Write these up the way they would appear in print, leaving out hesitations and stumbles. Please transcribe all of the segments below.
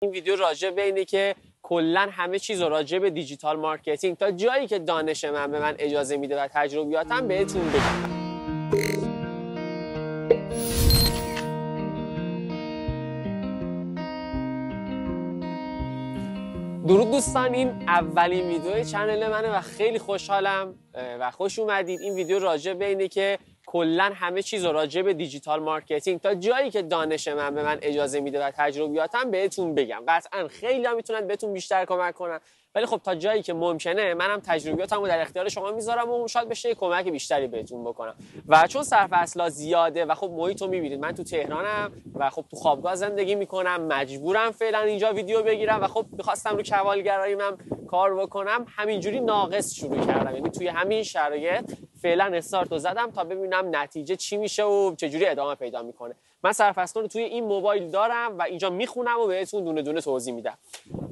این ویدیو راجع به اینه که کلا همه چیز راجع به دیجیتال مارکتینگ تا جایی که دانش من به من اجازه میده و تجربیاتم بهتون بگم. درود دوستان، این اولین ویدیو چنل منه و خیلی خوشحالم و خوش اومدید. این ویدیو راجع به اینه که کلا همه چیز راجع به دیجیتال مارکتینگ تا جایی که دانش من به من اجازه میده و تجربیاتم بهتون بگم. قطعا خیلی ها میتونن بهتون بیشتر کمک کنن، ولی خب تا جایی که ممکنه منم تجربیاتمو در اختیار شما میذارم و شاید بشه کمک بیشتری بهتون بکنم. و چون صرف اصلا زیاده و خب محیطو میبینید، من تو تهرانم و خب تو خوابگاه زندگی میکنم، مجبورم فعلا اینجا ویدیو بگیرم و خب میخواستم رو کوالگراییمم کار بکنم، همینجوری ناقص شروع کردم. یعنی توی همین شرایط فعلا استارتو زدم تا ببینم نتیجه چی میشه و چجوری ادامه پیدا میکنه. من سرفصل رو توی این موبایل دارم و اینجا میخونم و بهتون دونه دونه توضیح میدم.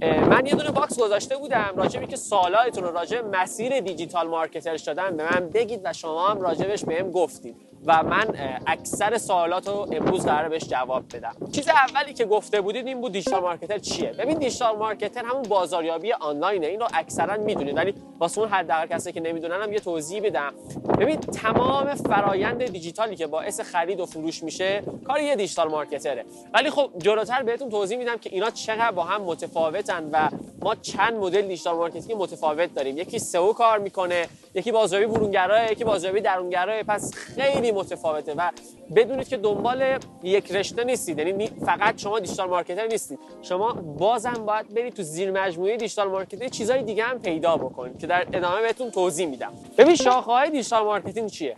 من یه دونه باکس گذاشته بودم راجع به که سوالاتتون رو راجع به مسیر دیجیتال مارکتر شدن به من بگید و شما هم راجبش بهم گفتید و من اکثر سوالات رو امروز قراره بهش جواب بدم. چیز اولی که گفته بودید این بود دیجیتال مارکتر چیه. ببین، دیجیتال مارکتر همون بازاریابی آنلاینه. این رو اکثرا میدونید، ولی واسه اون حداقل کسایی که نمیدونن هم یه توضیح بدم. ببین، تمام فرایند دیجیتالی که باعث خرید و فروش میشه کار یه دیجیتال مارکتره. ولی خب جلوتر بهتون توضیح میدم که اینا چقدر با هم متفاوتن و ما چند مدل دیجیتال مارکتینگ متفاوت داریم. یکی سئو کار میکنه، یکی بازاریابی برونگراه، یکی بازاریابی درونگراه. پس خیلی متفاوته و بدونید که دنبال یک رشته نیستید. یعنی فقط شما دیجیتال مارکتر نیستید، شما بازم باید برید تو زیر مجموعه دیجیتال مارکتینگ چیزای دیگه هم پیدا بکنید که در ادامه بهتون توضیح میدم. ببین، شاخه‌های دیجیتال مارکتینگ چیه؟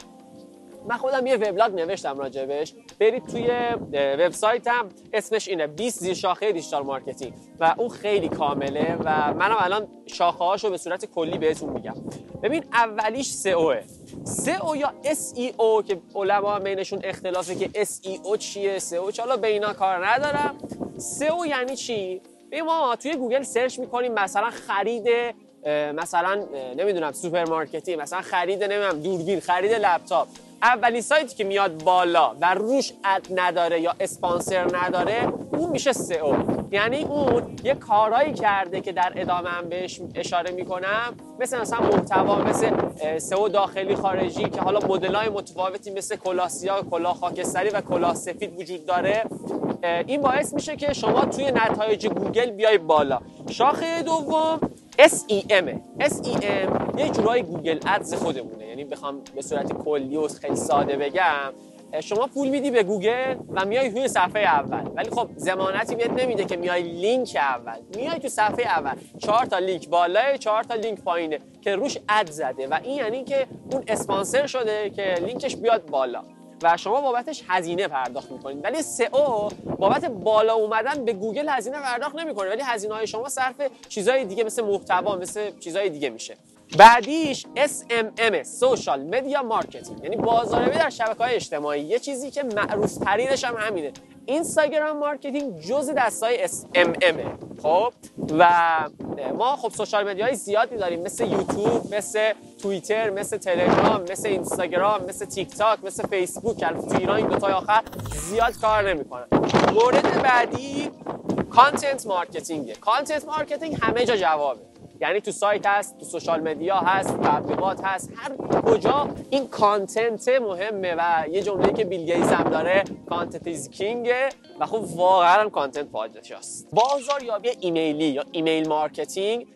من خودم یه وبلاگ نوشتم راجبش، برید توی وبسایتم، اسمش اینه 20 زیر شاخه دیجیتال مارکتینگ و اون خیلی کامله و منم الان شاخه‌هاشو به صورت کلی بهتون میگم. ببین، اولیش سئو، سئو یا SEO که علما بینشون اختلافه که SEO چیه، سئو چه، حالا به اینا کار ندارم. سئو یعنی چی؟ ببین، ما توی گوگل سرچ میکنیم مثلا خرید مثلا نمیدونم سوپرمارکتی، مثلا خرید نمیدونم دوربین، خرید لپتاپ. اولین سایتی که میاد بالا و روش اد نداره یا اسپانسر نداره اون میشه سئو. یعنی اون یه کارایی کرده که در ادامه هم بهش اشاره میکنم، مثلا محتوا، مثل سئو داخلی خارجی که حالا مدل‌های متفاوتی مثل کلاه سیاه، کلاه خاکستری و کلاه سفید وجود داره. این باعث میشه که شما توی نتایج گوگل بیای بالا. شاخه دوم SEM یه جورای گوگل ادز خودمونه. یعنی بخوام به صورت کلی و خیلی ساده بگم، شما پول میدی به گوگل و میای توی صفحه اول، ولی خب ضمانتی بهت نمیده که میای لینک اول، میای تو صفحه اول 4 تا لینک بالای 4 تا لینک پایینه که روش اد زده و این یعنی که اون اسپانسر شده که لینکش بیاد بالا و شما بابتش هزینه پرداخت میکنید. ولی سئو بابت بالا اومدن به گوگل هزینه پرداخت نمیکنه، ولی هزینه‌های شما صرف چیزای دیگه مثل محتوا، مثل چیزای دیگه میشه. بعدیش SMM، سوشال مدیا مارکتینگ، یعنی بازاریابی در شبکه‌های اجتماعی. یه چیزی که معروف ترینش هم همینه. اینستاگرام مارکتینگ جزء دسته‌های SMM. خب و ما خب سوشال مدیاهای زیادی داریم، مثل یوتیوب، مثل توییتر، مثل تلگرام، مثل اینستاگرام، مثل تیک تاک، مثل فیسبوک. البته تو ایران این دو تای آخر زیاد کار نمی‌کنن. مورد بعدی کانتنت مارکتینگه. کانتنت مارکتینگ همه جا جوابه. یعنی تو سایت هست، تو سوشال مدیا هست، تو تبلیغات هست، هر کجا این کانتنت مهمه و یه جمله‌ای که بیل گیتس هم داره، کانتنت از کینگ، و خب واقعا کانتنت پادشاست. بازاریابی ایمیلی یا ایمیل مارکتینگ،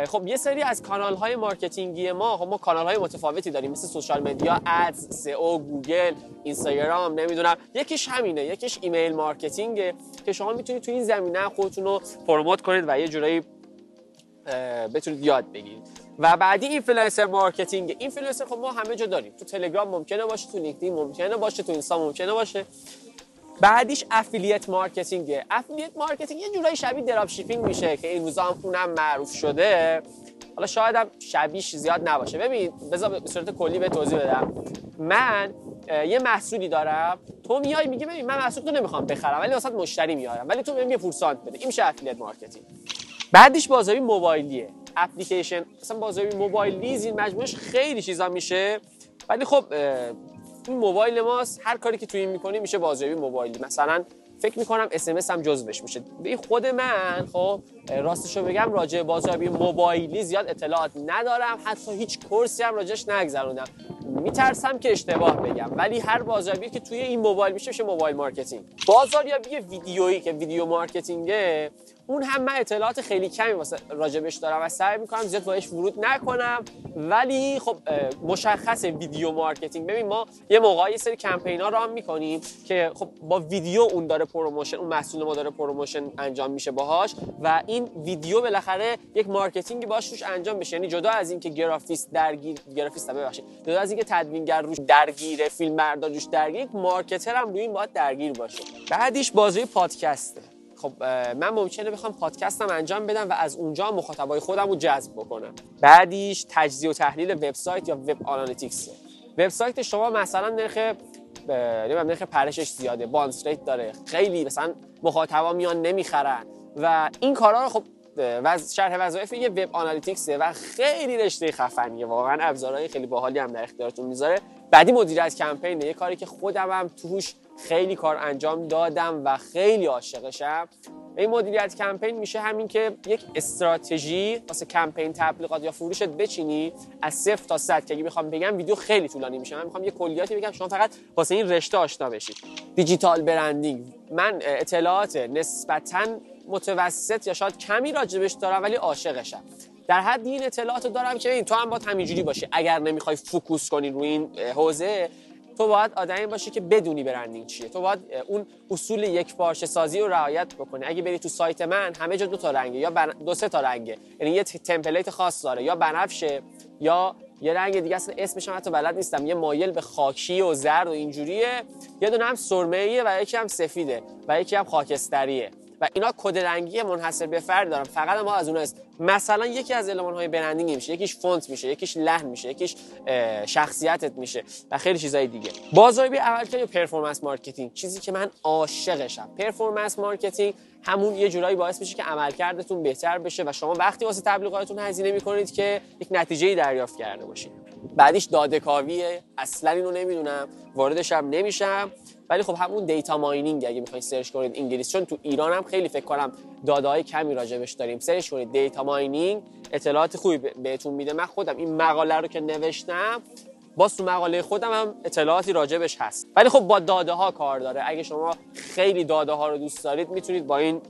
خب یه سری از کانال‌های مارکتینگی ما کانال‌های متفاوتی داریم، مثل سوشال مدیا، ادز، سئو، گوگل، اینستاگرام، نمیدونم. یکیش همینه، یکیش ایمیل مارکتینگه که شما میتونید تو این زمینه خودتون رو پروموت کنید و یه جورایی بتونید یاد بگیرید. و بعدی اینفلوئنسر مارکتینگ. اینفلوئنسر خب ما همه جا داریم، تو تلگرام ممکنه باشه، تو لینکدین ممکنه باشه، تو اینستا ممکنه باشه. بعدیش افیلیت مارکتینگ. افیلیت مارکتینگ یه جورایی شبیه دراپ شیپینگ میشه که این روزا هم اونم معروف شده، حالا شاید هم شبیهش زیاد نباشه. ببین، بذار به صورت کلی به توضیح بدم. من یه محصولی دارم، تو میای میگی ببین من محصول تو نمیخوام بخرم ولی واسط مشتری میارم، ولی تو بهم یه پورسانت بده. این میشه افیلیت مارکتینگ. بعدش بازاریابی موبایلیه، اپلیکیشن. مثلا بازاریابی موبایلی این مجموعش خیلی چیزا میشه، ولی خب این موبایل ماست، هر کاری که توی این میکنیم میشه بازاریابی موبایلی. مثلا فکر میکنم SMS هم جزوش میشه. به خود من خب راستشو بگم راجع به بازاریابی موبایلی زیاد اطلاعات ندارم، حتی هیچ کورسی هم راجعش نگذروندم، میترسم که اشتباه بگم، ولی هر بازاریابی که توی این موبایل میشه موبایل مارکتینگ. بازاریابی ویدیویی که ویدیو مارکتینگه، اون هم من اطلاعات خیلی کمی واسه راجبش دارم و سعی میکنم زیاد باهاش ورود نکنم، ولی خب مشخصه ویدیو مارکتینگ. ببین ما یه موقعی یه سری کمپینا ران میکنیم که خب با ویدیو اون داره پروموشن، اون محصول ما داره پروموشن انجام میشه باهاش و این ویدیو بالاخره یک مارکتینگی باهاش روش انجام بشه. یعنی جدا از اینکه جدا از اینکه تدوینگر روش درگیره، فیلمبردار روش درگیره، یک مارکتر هم روی این باید درگیر باشه. بعدیش بازی پادکسته. خب من ممکنه بخوام پادکستم انجام بدم و از اونجا مخاطبای خودم رو جذب بکنم. بعدیش تجزیه و تحلیل وبسایت یا وب آنالیتیکس. وبسایت شما مثلا نرخ پرشش زیاده، بانس ریت داره، خیلی مثلا مخاطبا میان نمیخرن و این کارا رو خب شرح وظایف یه وب آنالیتیکسه و خیلی رشته خفنیه، واقعا ابزارهای خیلی باحالی هم در اختیارتون میذاره. بعدی مدیریت کمپینه، یه کاری که خودم هم توش خیلی کار انجام دادم و خیلی عاشقشم. این مدیریت کمپین میشه همین که یک استراتژی واسه کمپین تبلیغات یا فروشت بچینی از 0 تا 100 که اگه بخوام بگم ویدیو خیلی طولانی میشه، من میخوام یه کلیاتی بگم شما فقط واسه این رشته آشنا بشید. دیجیتال برندینگ، من اطلاعات نسبتاً متوسط یا شاید کمی راجبش دارم ولی عاشقشم. در حد این اطلاعاتو دارم که ببین تو هم باید همینجوری باشی. اگر نمیخوای فوکوس کنی روی این حوزه، تو باید آدمی باشی که بدونی برندینگ چیه. تو باید اون اصول یک پارچه سازی رو رعایت بکنی. اگه بری تو سایت من همه جا 2 تا رنگه یا 2 3 تا رنگه، یعنی یه تمپلیت خاص داره، یا بنفشه یا یه رنگ دیگه اصلا اسمش هم حتی بلد نیستم، یه مایل به خاکی و زرد و اینجوریه، یه دونه هم سرمه‌ایه و یکی هم سفیده و یکی هم خاکستریه و اینا کد رنگی منحصر به فرد دارن، فقط ما از اونها است. مثلا یکی از المان‌های برندینگ میشه، یکیش فونت میشه، یکیش لحن میشه، یکیش شخصیتت میشه و خیلی چیزای دیگه. بازاریابی عملکرد یا پرفورمنس مارکتینگ، چیزی که من عاشقشم. پرفورمنس مارکتینگ همون یه جورایی باعث میشه که عملکردتون بهتر بشه و شما وقتی واسه تبلیغاتتون هزینه میکنید که یک نتیجه‌ای دریافت کرده باشید. بعدیش داده‌کاویه، اصلا اینو نمیدونم، واردش هم نمیشم، ولی خب همون دیتا ماینینگ اگه میخواین سرچ کنید انگلیسی، چون تو ایران هم خیلی فکر کنم داده‌های کمی راجبش داریم، سرچ کنید دیتا ماینینگ، اطلاعات خوبی بهتون میده. من خودم این مقاله رو که نوشتم باز تو مقاله خودم هم اطلاعاتی راجبش هست، ولی خب با داده ها کار داره. اگه شما خیلی داده ها رو دوست دارید میتونید با این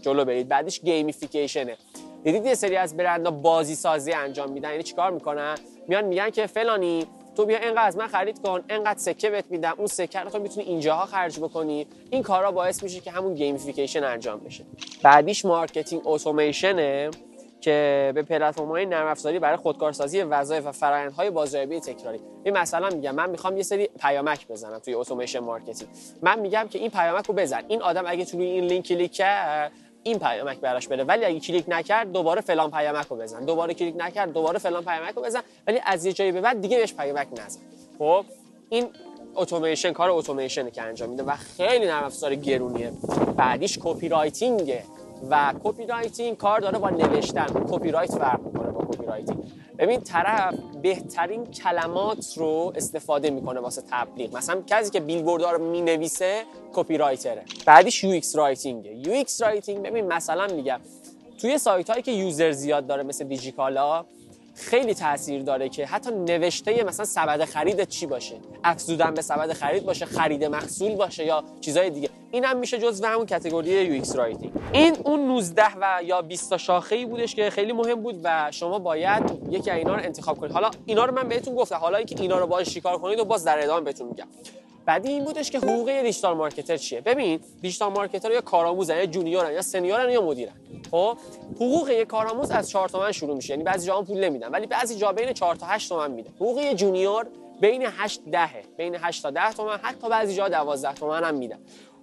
جلو برید. بعدش گیمیفیکیشنه. دیدید یه سری از برندها بازی سازی انجام میدن، یعنی چیکار میکنن؟ میان میگن که فلانی تو بیا اینقدر از من خرید کن، اینقدر سکه بهت میدم، اون سکه رو تو میتونی اینجاها خرج بکنی. این کارا باعث میشه که همون گیمیفیکیشن انجام بشه. بعدیش مارکتینگ اتوماسیونه که به پلتفرم‌های نرم افزاری برای خودکارسازی وظایف و فرآیندهای بازاریابی تکراری. این مثلا میگم من میخوام یه سری پیامک بزنم توی اتوماسیون مارکتینگ، من میگم که این پیامک رو بزن، این آدم اگه توی این لینک کلیک کرد این پیامک براش بره، ولی اگه کلیک نکرد دوباره فلان پیامک رو بزن، دوباره کلیک نکرد دوباره فلان پیامک رو بزن، ولی از یه جایی به بعد دیگه بهش پیامک نزن. خب این اتوماسیون، کار اتوماسیونه که انجام میده و خیلی نرم افزار گرونیه. بعدیش کپی رایتینگه و کپی رایتینگ کار داره با نوشتن. کپی رایت فرق میکنه با کپی رایتینگ. ببین طرف بهترین کلمات رو استفاده میکنه واسه تبلیغ. مثلا کسی که بیلبوردها رو مینویسه کپی رایتره. بعدیش یو ایکس رایتینگه. یو ایکس رایتینگ ببین مثلا میگم توی سایت هایی که یوزر زیاد داره مثل دیجیکالا خیلی تاثیر داره که حتی نوشته مثلا سبد خرید چی باشه، افزودن به سبد خرید باشه، خرید محصول باشه یا چیزای دیگه. اینم میشه جزو همون کاتگوری یو ایکس رایتینگ. این اون 19 و یا 20 تا شاخه‌ای بودش که خیلی مهم بود و شما باید یکی از اینا رو انتخاب کنید. حالا اینا رو من بهتون گفتم، حالا اینکه اینا رو باهاش چیکار کنید و باز در ادامه بهتون میگم. بعدی این بودش که حقوق دیجیتال مارکتر چیه. ببین دیجیتال مارکتر یا کارآموزن یا جونیورن یا سنیورن یا مدیرن. خب حقوق یک کارآموز از 4 تومن شروع میشه، یعنی بعضی جاها پول نمیدن ولی بعضی جا بین 4 تا 8 تومن میده. حقوق یک جونیور بین 8 تا 10 تومن، حتی بعضی جا 12 تومن هم میدن.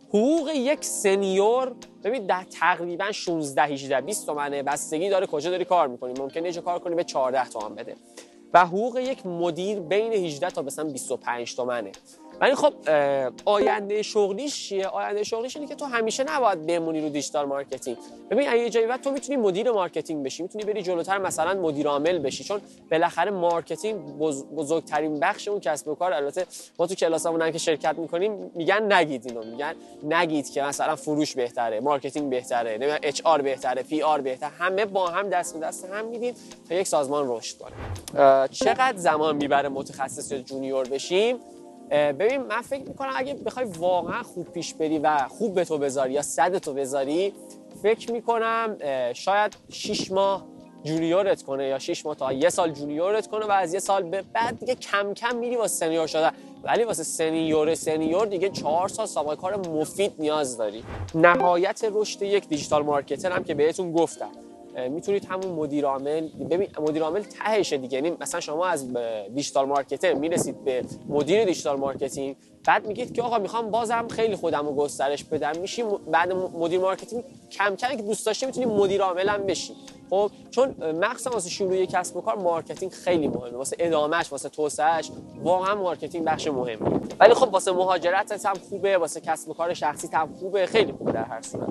حقوق یک سنیور ببین ده تقریبا 16 18 20 تومنه، بستگی داره کجا داری کار میکنی، ممکنه یه جا کار کنی به 14 تومن بده. و حقوق یک مدیر بین 18 تا مثلا 25 تومنه. ولی خب آینده شغلیش چیه؟ آینده شغلیش اینه که تو همیشه نباید بمونی رو دیجیتال مارکتینگ. ببین یه جایی بعد تو میتونی مدیر مارکتینگ بشی، میتونی بری جلوتر مثلا مدیر عامل بشی، چون بالاخره مارکتینگ بزرگترین بخش اون کسب و کار. البته ما تو کلاسامون که شرکت میکنیم میگن نگید اینو، میگن نگید که مثلا فروش بهتره، مارکتینگ بهتره، نمیدونم اچ آر بهتره، پی آر بهتره. همه با هم دست به دست هم میدیم تا یک سازمان رشد کنه. چقدر زمان میبره متخصص یا جونیور بشیم؟ ببین من فکر میکنم اگه بخوای واقعا خوب پیش بری و خوب به تو بذاری یا 100 تو بذاری، فکر میکنم شاید 6 ماه جونیورت کنه یا 6 ماه تا 1 سال جونیورت کنه و از 1 سال به بعد دیگه کم کم میری واسه سنیور شدن. ولی واسه سنیور دیگه 4 سال سابقه کار مفید نیاز داری. نهایت رشد یک دیجیتال مارکتر هم که بهتون گفتم، میتونید همون مدیر عامل، ببین مدیر عامل تهشه دیگه. یعنی مثلا شما از دیجیتال مارکتر میرسید به مدیر دیجیتال مارکتینگ، بعد میگید که آقا میخوام بازم خیلی خودمو گسترش بدم، میشی بعد مدیر مارکتینگ کم کم که دوست داشته میتونی مدیر عامل هم بشی. خب چون مخصوصا واسه شروع کسب و کار مارکتینگ خیلی مهمه، واسه ادامهش، واسه توسعهش واقعا مارکتینگ بخش مهمه. ولی خب واسه مهاجرتت هم خوبه، واسه کسب و کار شخصیت هم خوبه، خیلی خوبه در هر صورت.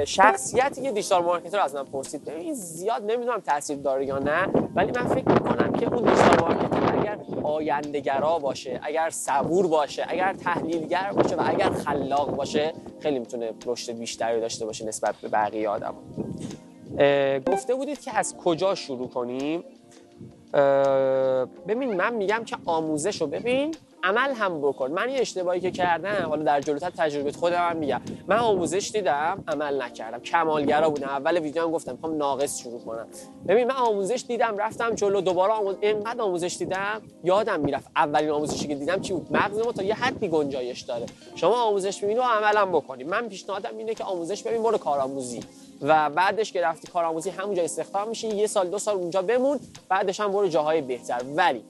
شخصیت یه دیجیتال مارکتر از من پرسید، این زیاد نمیدونم تاثیر داره یا نه، ولی من فکر میکنم که اون دیجیتال مارکتر اگر آینده‌گرا باشه، اگر صبور باشه، اگر تحلیلگر باشه و اگر خلاق باشه، خیلی میتونه رشد بیشتری داشته باشه نسبت به بقیه آدما. گفته بودید که از کجا شروع کنیم؟ ببین من میگم که آموزش رو ببین، عمل هم بکن. من یه اشتباهی که کردم، حالا در جلوتر تجربه خودم هم میگم، من آموزش دیدم عمل نکردم، کمالگرا بودم. اول ویدیو هم گفتم میخوام ناقص شروع کنم. ببین من آموزش دیدم رفتم جلو، دوباره اینقدر آموزش دیدم یادم میرفت اولین آموزشی که دیدم چی بود. مغز ما تا یه حدی گنجایش داره، شما آموزش ببینید و عمل هم بکنید. من پیشنهادم اینه که آموزش ببین، برو کارآموزی و بعدش که رفتی کارآموزی همونجا استخدام میشی، 1 سال 2 سال اونجا بمون، بعدش هم برو جاهای بهتر. ولی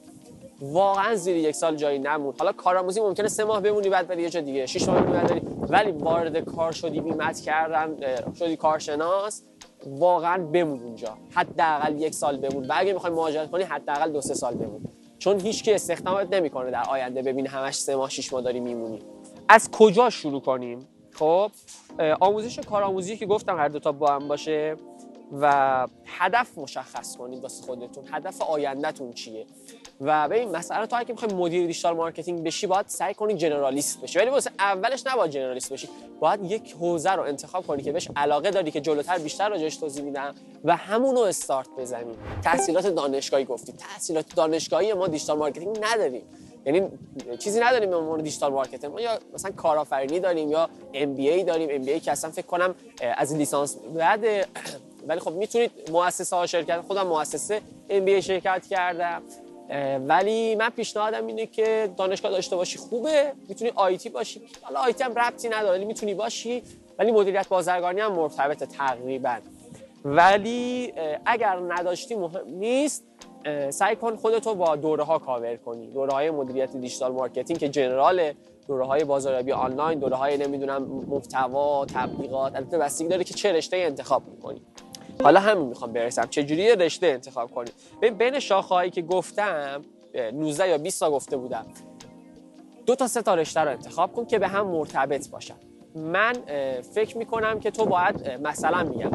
واقعا زیر 1 سال جایی نمون. حالا کارآموزی ممکنه 3 ماه بمونی بعد بری یه جا دیگه، 6 ماه بمونی بعد بری، ولی وارد کار شدی، بیمت کردن شدی کارشناس، واقعا بمون اونجا، حداقل 1 سال بمون. و اگه میخوای مهاجرت کنی حداقل 2-3 سال بمون، چون هیچ کی استخدامت نمیکنه در آینده ببین همش 3 ماه 6 ماه داری میمونی. از کجا شروع کنیم؟ خب آموزش کارآموزی که گفتم هر دو تا با هم باشه و هدف مشخص کنید واسه خودتون، هدف آیندهتون چیه. و ببین مثلا تو اگه میخوای مدیر دیجیتال مارکتینگ بشی، باید سعی کنی جنرالیست بشی، ولی واسه اولش نباید جنرالیست بشی، باید یک حوزه رو انتخاب کنی که بهش علاقه داری، که جلوتر بیشتر راجعش توضیح میدم و همون رو استارت بزنی. تحصیلات دانشگاهی گفتی، تحصیلات دانشگاهی ما دیجیتال مارکتینگ نداریم، یعنی چیزی نداریم به عنوان دیجیتال مارکتر. ما یا مثلا کارآفرینی داریم یا ام بی ای داریم. ام بی ای که اصلا فکر کنم از لیسانس بعد، ولی خب میتونید مؤسسه ها شرکت، خودم مؤسسه ام بی ای شرکت کردم، ولی من پیشنهادم اینه که دانشگاه داشته باشی خوبه. میتونی آیتی باشی، حالا آیتی هم ربطی نداره ولی میتونی باشی، ولی مدیریت بازرگانی هم مرتبطه تقریبا. ولی اگر نداشتی مهم نیست، سعی کن خودتو با دوره ها کاور کنی، دوره های مدیریت دیجیتال مارکتینگ که جنراله، دوره های بازاریابی آنلاین، دوره های نمیدونم محتوا، تبلیغات، البته بستگی داره که چه رشته انتخاب می‌کنی. حالا همین میخوام برسم چجوری رشته انتخاب کنی. بین شاخه‌هایی که گفتم 19 یا 20 تا گفته بودم، 2 تا 3 تا رشته رو انتخاب کن که به هم مرتبط باشن. من فکر میکنم که تو باید مثلا میگم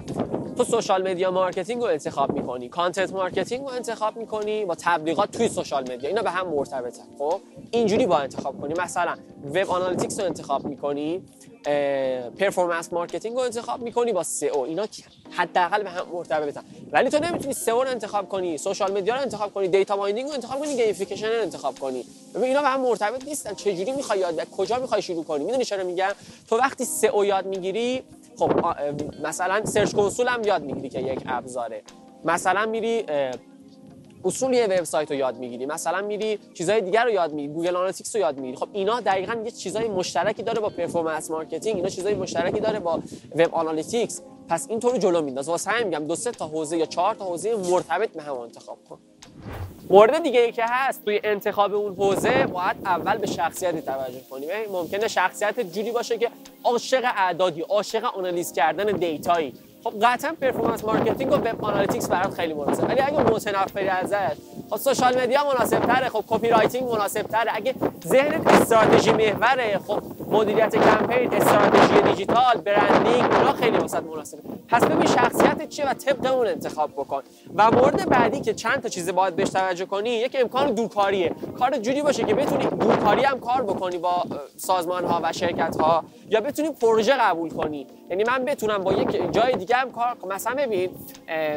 تو سوشال مدیا مارکتینگ رو انتخاب میکنی، کانتنت مارکتینگ رو انتخاب میکنی با تبلیغات توی سوشال مدیا، اینا به هم مرتبطن. خب اینجوری با انتخاب کنی. مثلا وب آنالیتیکس رو انتخاب میکنی، پرفورمنس مارکتینگ رو انتخاب میکنی با سئو، اینا حداقل به هم مرتبطن. ولی تو نمیتونی سئو رو انتخاب کنی، سوشال مدیا رو انتخاب کنی، دیتا ماینینگ رو انتخاب کنی، گیمفیکیشن رو انتخاب کنی. ببین اینا به هم مرتبط نیستن. چجوری میخوای یاد بگیری، کجا میخوای شروع کنی؟ میدونی چرا میگم؟ تو وقتی سئو یاد میگیری، خب مثلا سرچ کنسول هم یاد میگیری که یک ابزاره، مثلا میری اصول یه وبسایت رو یاد میگیری، مثلا میری چیزای دیگر رو یاد میگیری، گوگل آنالیتیکس رو یاد میگیری. خب اینا دقیقاً یه چیزای مشترکی داره با پرفورمنس مارکتینگ، اینا چیزای مشترکی داره با وب آنالیتیکس. پس اینطور جلو مینداز. واسه همین میگم 2-3 تا حوزه یا 4 تا حوزه مرتبط به هم انتخاب کن. مورد دیگه ای که هست توی انتخاب اون حوزه، باید اول به شخصیت توجه کنی. ممکنه شخصیت جوری باشه که عاشق اعدادی، عاشق آنالیز کردن دیتایی، خب قطعا پرفورمنس مارکتینگ و وب آنالیتیکس برات خیلی مناسبه. ولی اگه متنفری ازش، خب سوشال مدیا مناسب تره، خب کپی رایتینگ مناسب تره. اگه ذهنت استراتژی محوره، خب مدیریت کمپین، استراتژی دیجیتال، برندینگ، اینا خیلی واسط مناسبه. پس ببین شخصیتت چیه و طبق اون انتخاب بکن. و مورد بعدی که چند تا چیز باید بهش توجه کنی، یک امکان دورکاریه. کار جوری باشه که بتونی دورکاری هم کار بکنی با سازمان ها و شرکت ها، یا بتونی پروژه قبول کنی. یعنی من بتونم با یک جای دیگه هم کار، مثلا ببین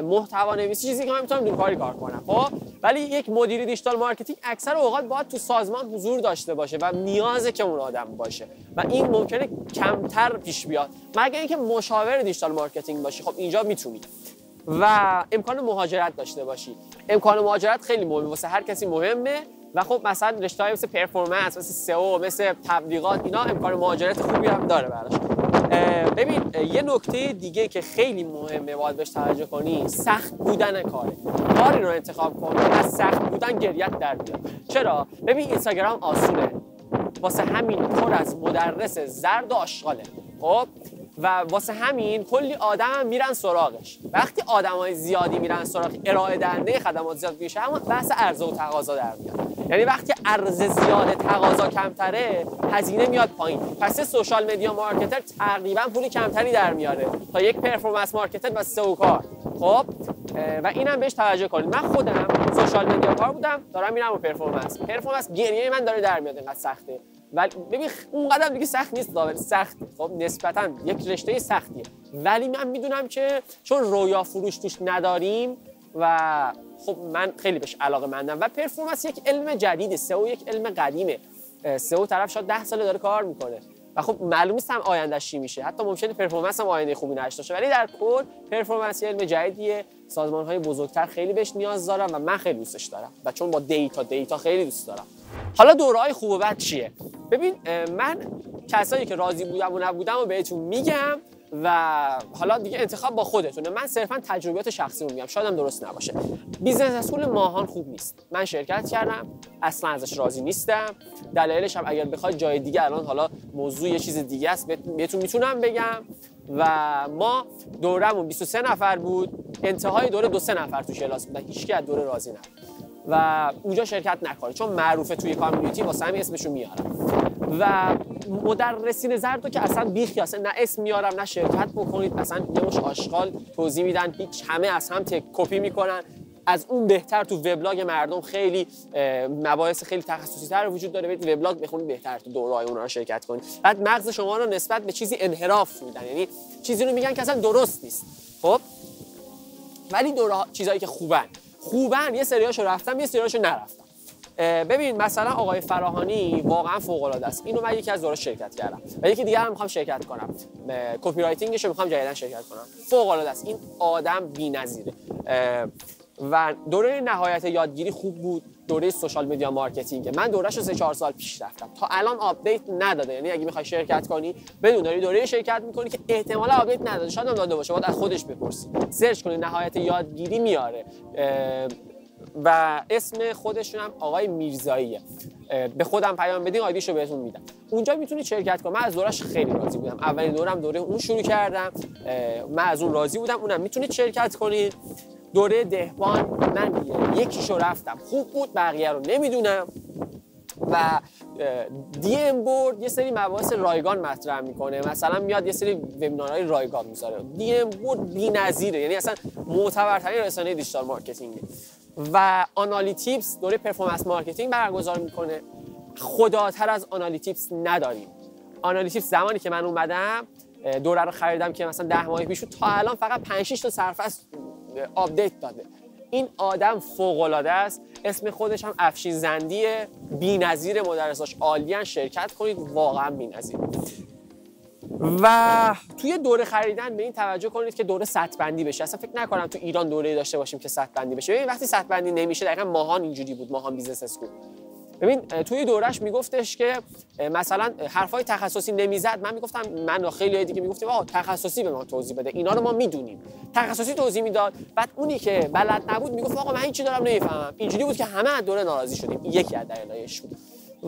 محتوا نویسی چیزی که من میتونم دورکاری کار کنم، خب ولی یک مدیر دیجیتال مارکتینگ اکثر اوقات باید تو سازمان حضور داشته باشه و نیازه که اون آدم باشه و این ممکنه کمتر پیش بیاد مگر اینکه مشاور دیجیتال مارکتینگ باشی. خب اینجا میتونی. و امکان مهاجرت داشته باشی. امکان مهاجرت خیلی مهمه، واسه هر کسی مهمه. و خب مثلا رشته‌های مثل پرفورمنس، مثل سئو، مثل تبلیغات، اینا امکان مهاجرت خوبی هم داره براش. ببین یه نکته دیگه که خیلی مهمه باید بهش توجه کنی، سخت بودن کاره. کاری رو انتخاب کن که از سخت بودن گریت در بیاد. چرا؟ ببین اینستاگرام آسونه، واسه همین پر از مدرس زرد و آشغاله. خب و واسه همین کلی آدم هم میرن سراغش. وقتی آدمای زیادی میرن سراغ ارائه دهنده خدمات زیاد میشه، همون بحث عرضه و تقاضا در میاد. یعنی وقتی عرضه زیاده تقاضا کمتره، هزینه میاد پایین. پس سوشال مدیا مارکتر تقریبا پول کمتری در میاره تا یک پرفورمنس مارکتر و سئو کار. خب و اینم بهش توجه کنید. من خودم سوشال مدیا کار بودم، دارم میرم رو پرفورمنس گریه من داره در میاد، اینقدر سخته. ولی ببین اونقدر دیگه سخت نیست، ولی سخته. خب نسبتاً یک رشته سختیه، ولی من میدونم که چون رویا فروش توش نداریم و خب من خیلی بهش علاقه‌مندم. و پرفورمنس یک علم جدیده، سئو یک علم قدیمه. سئو طرف شاید 10 سال داره کار میکنه و خب معلوم نیست هم آیندهش چی میشه. حتی ممکنه پرفورمنس هم آینده خوبی نداشته باشه، ولی در کل پرفورمنس علم جدیدیه. سازمان‌های بزرگتر خیلی بهش نیاز دارن و من خیلی دوستش دارم و چون با دیتا خیلی دوست دارم. حالا دوره‌های خوب و بد چیه؟ ببین من کسایی که راضی بودم و نبودم رو بهتون میگم و حالا دیگه انتخاب با خودتونه. من صرفا تجربیات شخصی رو میگم، شاید هم درست نباشه. بیزنس اسکول ماهان خوب نیست. من شرکت کردم، اصلا ازش راضی نیستم. دلایلش هم اگر بخواد جای دیگه، الان حالا موضوع یه چیز دیگه است، بهتون میتونم بگم. و ما دورمون 23 نفر بود، انتهای دوره 2-3 نفر تو کلاس بودن، هیچکی از دوره راضی نبود و اونجا شرکت نکنه چون معروفه توی کامیونیتی، واسه همین اسمشو میارم. و مدرسین زرد که اصلا بیخی، اصلا نه اسم میارم نه شرکت بکنید، اصلا یه مش آشغال توضیح میدن، هیچ همه از هم کپی میکنن. از اون بهتر تو وبلاگ مردم خیلی مباحث خیلی تخصصی تر وجود داره، برید وبلاگ بخونید بهتر تو دوره‌های اونها رو شرکت کنید. بعد مغز شما رو نسبت به چیزی انحراف میدن، یعنی چیزی رو میگن که اصلا درست نیست. خب ولی چیزایی که خوبن یه سریاشو رفتم، یه سریاشو نرفتم. ببین مثلا آقای فراهانی واقعا فوق العاده است. اینو من یکی از دوره‌اش شرکت کردم و یکی دیگه هم میخوام شرکت کنم، کپی رایتینگش رو میخوام جدیداً شرکت کنم. فوق العاده است این آدم بی‌نظیره. و دوره نهایت یادگیری خوب بود. دوره سوشال مدیا مارکتینگ من دوره‌شو 3-4 سال پیش رفتم، تا الان آپدیت نداده. یعنی اگه میخوای شرکت کنی بدون داری دوره شرکت میکنی که احتمالاً آپدیت نداده، شاید هم داده باشه، باید از خودش بپرسی. سرچ کنی نهایت یادگیری میاره و اسم خودشون هم آقای میرزاییه. به خودم پیام بدین آیدیشو بهتون میدم، اونجا میتونید شرکت کنید. من از دورش خیلی راضی بودم، اولین دورم دوره اون شروع کردم، من از اون راضی بودم، اونم میتونید شرکت کنید. دوره دهبان من یکیشو رفتم، خوب بود، بقیه رو نمیدونم. و دی ام بورد یه سری مباحث رایگان مطرح میکنه، مثلا میاد یه سری وبینارهای رایگان میذاره. دی ام بورد بی‌نظیره، یعنی اصلا معتبرترین رسانه دیجیتال مارکتینگ. و آنالیتیکس دوره پرفورمنس مارکتینگ برگزار میکنه. خداتر از آنالیتیکس نداریم. آنالیتیکس زمانی که من اومدم دوره رو خریدم که مثلا 10 ماه پیش، تا الان فقط 5-6 تا سرفصل آپدیت داده. این آدم فوق العاده است. اسم خودش هم افشین زندیه، بی‌نظیر، مدرساش عالیان، شرکت کنید، واقعا بی‌نظیر. و توی دوره خریدن به این توجه کنید که دوره سطح بندی بشه. اصلا فکر نکنم تو ایران دوره داشته باشیم که سطح بندی بشه. ببین وقتی سطح بندی نمیشه، دقیقاً ماهان اینجوری بود، ماهان بیزنس اسکول. ببین توی دورش میگفتش که مثلا حرفای تخصصی نمیزد، من میگفتم، من و خیلی دیگه میگفتیم آقا تخصصی به ما توضیح بده، اینا رو ما میدونیم. تخصصی توضیح میداد، بعد اونی که بلد نبود میگفت آقا من هیچی دارم نمیفهمم. اینجوری بود که همه از دوره ناراضی شدیم. یکی از دلایلش بود.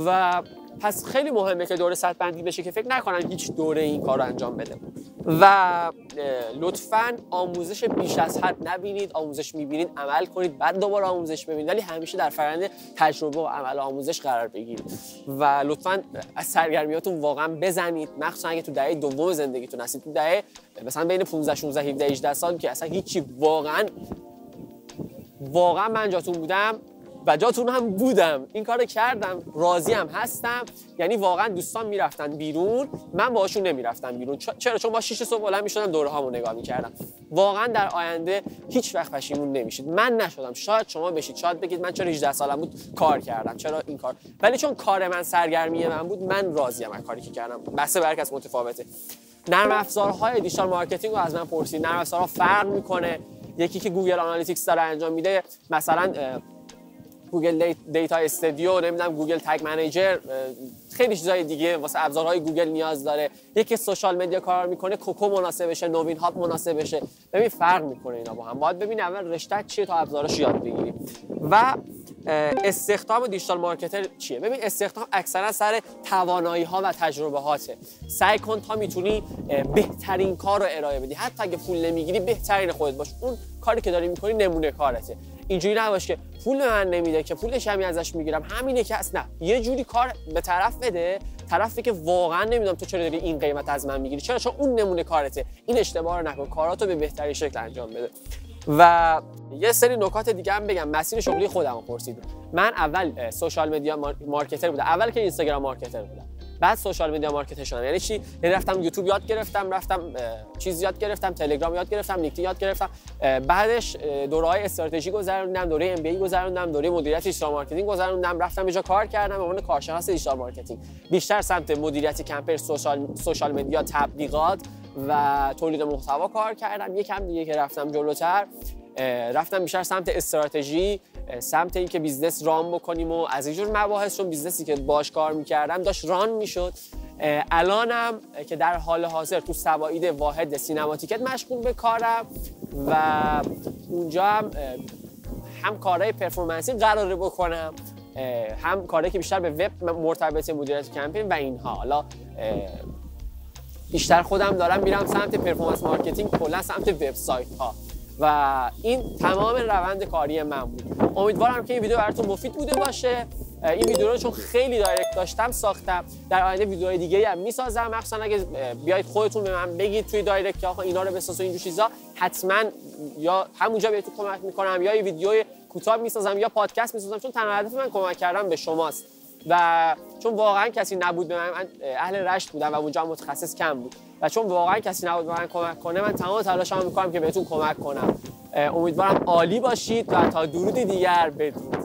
و پس خیلی مهمه که دوره سطح بندی بشه که فکر نکنم هیچ دوره این کارو انجام بده. و لطفاً آموزش بیش از حد نبینید. آموزش میبینید عمل کنید، بعد دوباره آموزش ببینید، ولی همیشه در فرآیند تجربه و عمل آموزش قرار بگیرید و لطفاً از سرگرمیاتون واقعا بزنید، مخصوصا اگه تو دهه دوم زندگیتون هستید. تو دهه مثلا بین 15 16 17 18 سال که اصلا هیچی، واقعا من جاتون بودم و جاتون هم بودم، این کارو کردم، راضی هم هستم. یعنی واقعا دوستان میرفتن بیرون، من باهاشون نمیرفتم بیرون. چرا؟ چون با 6 صبح بلند میشدم دوره هامو نگاه میکردم. واقعا در آینده هیچ وقت پشیمون نمیشید. من نشدم، شاید شما بشید، شاید بگید من چرا 18 سالم بود کار کردم، چرا این کار، ولی چون کار من سرگرمی من بود، من راضیم از کاری که کردم. بس برکس متفاوته. نرم افزارهای دیجیتال مارکتینگ رو از من پرسید. نرم افزارها فرق میکنه. یکی که گوگل آنالیتیکس داره انجام میده، مثلا گوگل دیتا استودیو، نمیدونم گوگل تگ منیجر، خیلی چیزای دیگه واسه ابزارهای گوگل نیاز داره. یکی سوشال مدیا کار میکنه، کوکو مناسبشه، نوین هاب مناسبشه. ببین فرق میکنه اینا با هم. باید ببین اول رشته چیه تا ابزارش یاد بگیری. و استخدام دیجیتال مارکتر چیه؟ ببین استخدام اکثرا سر توانایی ها و تجربه هاته. سعی کن تا میتونی بهترین کار رو ارائه بدی، حتی اگه پول نمیگیری بهترین خودت باش. اون کاری که داری میکنی نمونه کارته. اینجوری نباش که پول من نمیده که پولش همین ازش میگیرم، همینه که اصلا. یه جوری کار به طرف بده، طرفی که واقعا نمیدونم تو چرا داری این قیمت از من میگیری. چرا؟ چون اون نمونه کارته. این اشتباه رو نکن، کاراتو به بهترین شکل انجام بده. و یه سری نکات دیگه هم بگم. مسیر شغلی خودم رو پرسید. من اول سوشال مدیا مارکتر بودم، اول که اینستاگرام مارکتر بودم، بعد سوشال مدیا مارکتر شدم. یعنی چی؟ یعنی رفتم یوتیوب یاد گرفتم، رفتم چیز یاد گرفتم، تلگرام یاد گرفتم، لینکدین یاد گرفتم. بعدش دوره‌های استراتژی گذروندم، دوره ام بی ای گذروندم، دوره مدیریت دیجیتال مارکتینگ گذروندم، رفتم یه جا کار کردم به عنوان کارشناس دیجیتال مارکتینگ، بیشتر سمت مدیریت کمپین، سوشال مدیا، تبلیغات و تولید محتوا کار کردم. یکم دیگه که رفتم جلوتر، رفتم بیشتر سمت استراتژی، سمت اینکه بیزنس ران بکنیم و از اینجور مباحث. چون بیزنسی که باش کار میکردم داشت ران میشد. الانم که در حال حاضر تو سواید واحد سینماتیکت مشغول به کارم و اونجا هم کارهای پرفورمنسی قراره بکنم، هم کارهایی که بیشتر به وب مرتبط، مدیریت کمپین و اینها. حالا بیشتر خودم دارم میرم سمت پرفورمنس مارکتینگ، کلا سمت وبسایت ها و این تمام روند کاری من بود. امیدوارم که این ویدیو براتون مفید بوده باشه. این ویدیو رو چون خیلی دایرکت داشتم ساختم، در آینده ویدیوهای دیگه هم میسازم. مخصوصا اگه بیاید خودتون به من بگید توی دایرکت که آقا اینا رو بساز و اینجور چیزا، حتما یا همونجا بهتون کمک میکنم یا یه ویدیوی کوتاه میسازم یا پادکست میسازم، چون تنها هدف من کمک کردن به شماست. و چون واقعا کسی نبود به من اهل رشت بودم و اونجا متخصص کم بود و چون واقعا کسی نبود به من کمک کنه، من تمام تلاشمو میکنم که بهتون کمک کنم. امیدوارم عالی باشید و تا درود دیگر بدرود.